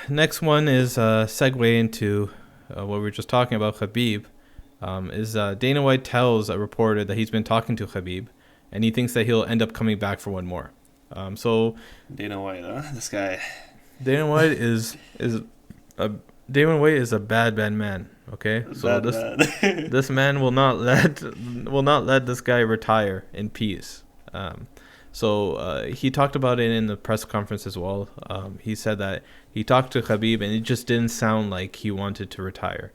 next one is segue into what we were just talking about, Khabib. Dana White tells a reporter that he's been talking to Khabib, and he thinks that he'll end up coming back for one more. So Dana White, this guy. Dana White is a bad man. Okay, so this man will not let this guy retire in peace. So he talked about it in the press conference as well. He said that he talked to Khabib and it just didn't sound like he wanted to retire,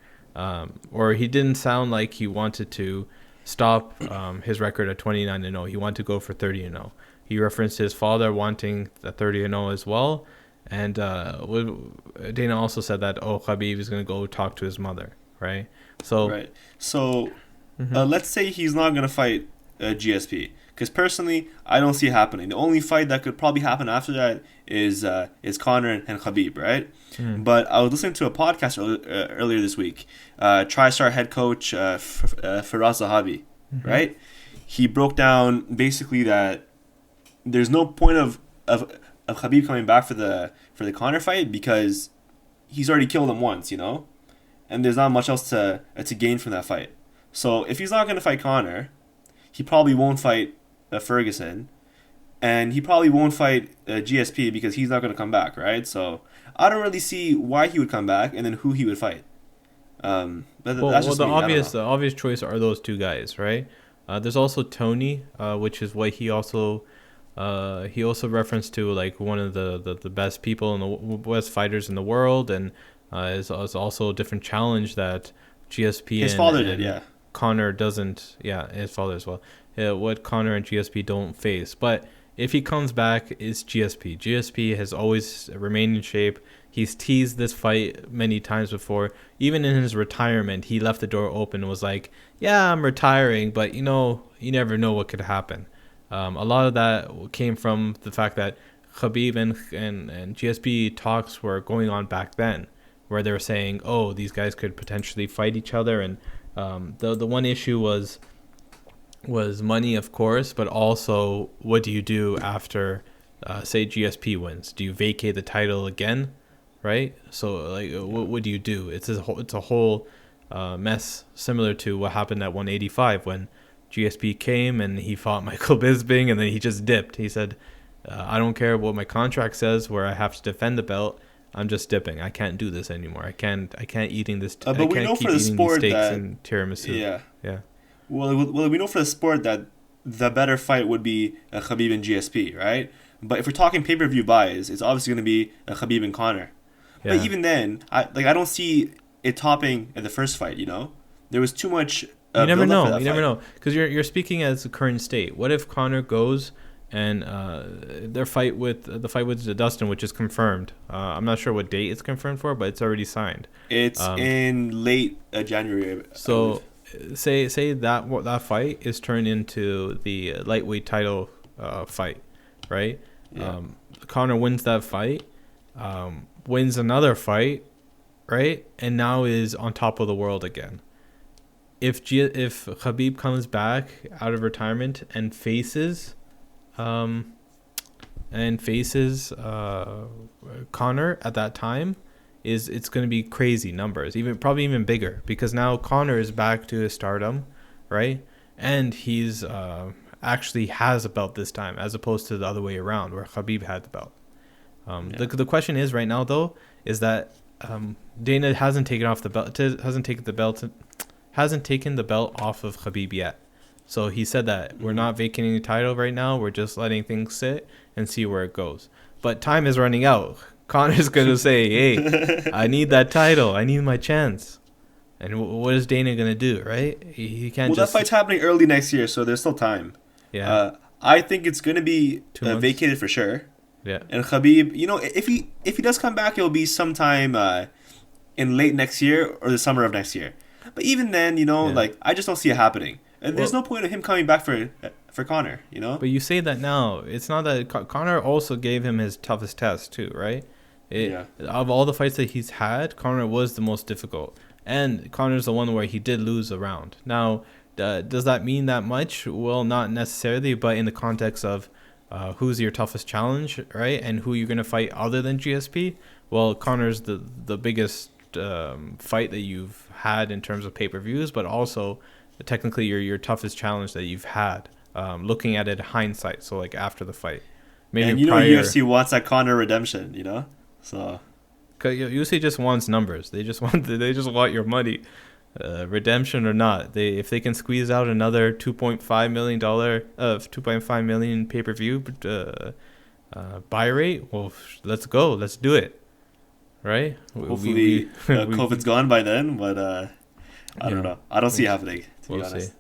or he didn't sound like he wanted to stop his record at 29-0. He wanted to go for 30-0. He referenced his father wanting the 30-0 as well. And Dana also said that, Khabib is going to go talk to his mother, right? So let's say he's not going to fight GSP. Because personally, I don't see it happening. The only fight that could probably happen after that is Conor and Khabib, right? But I was listening to a podcast earlier this week. TriStar head coach Firas Zahabi, right? He broke down basically that there's no point of Khabib coming back for the Conor fight because he's already killed him once, and there's not much else to gain from that fight. So if he's not going to fight Conor, he probably won't fight Ferguson, and he probably won't fight GSP because he's not going to come back, right? So I don't really see why he would come back and then who he would fight. The obvious choice are those two guys, right? There's also Tony, which is what he also referenced to, like one of the best people and the best fighters in the world, and is also a different challenge that GSP his father did, yeah. Conor doesn't, his father as well. What Conor and GSP don't face, but if he comes back, it's GSP. GSP has always remained in shape. He's teased this fight many times before. Even in his retirement, he left the door open and was like, "Yeah, I'm retiring, but you never know what could happen." A lot of that came from the fact that Khabib and GSP talks were going on back then, where they were saying, these guys could potentially fight each other, and the one issue was money, of course, but also what do you do after, say, GSP wins? Do you vacate the title again, right? So like, what do you do? It's a whole mess, similar to what happened at 185 when GSP came and he fought Michael Bisping and then he just dipped. He said, I don't care what my contract says where I have to defend the belt. I'm just dipping. I can't do this anymore. I can't eating this. But we know for the sport that and tiramisu. Yeah. Well, we know for the sport that the better fight would be Khabib and GSP, right? But if we're talking pay-per-view buys, it's obviously going to be Khabib and Conor. Yeah. But even then, I don't see it topping the first fight. There was too much. You never know, because you're speaking as the current state. What if Conor goes and the fight with Dustin, which is confirmed? I'm not sure what date it's confirmed for, but it's already signed. It's in late January. So say that fight is turned into the lightweight title fight, right? Yeah. Conor wins that fight, wins another fight, right, and now is on top of the world again. If Khabib comes back out of retirement and faces Conor at that time, it's going to be crazy numbers, probably even bigger, because now Conor is back to his stardom, right? And he's actually has a belt this time, as opposed to the other way around where Khabib had the belt. The question is right now though is that Dana hasn't taken the belt off of Khabib yet. So he said that we're not vacating the title right now. We're just letting things sit and see where it goes. But time is running out. Conor's going to say, hey, I need that title. I need my chance. And what is Dana going to do, right? He can't that fight's happening early next year, so there's still time. Yeah. I think it's going to be vacated for sure. Yeah. And Khabib, if he does come back, it'll be sometime in late next year or the summer of next year. But even then, I just don't see it happening. And there's no point of him coming back for Conor, But you say that now. It's not that Conor also gave him his toughest test too, right? Of all the fights that he's had, Conor was the most difficult. And Conor's the one where he did lose a round. Now, does that mean that much? Well, not necessarily, but in the context of who's your toughest challenge, right? And who you're going to fight other than GSP? well, Connor's the biggest fight that you've had in terms of pay-per-views, but also technically your toughest challenge that you've had. Looking at it hindsight, so like after the fight, maybe and UFC wants that Conor redemption, so. Cause UFC just wants numbers. They just want your money, redemption or not. If they can squeeze out another $2.5 million of 2.5 million pay-per-view buy rate, well, let's go. Let's do it. Right? Hopefully, COVID's gone by then, but I don't know. I don't see it happening, to be honest. See.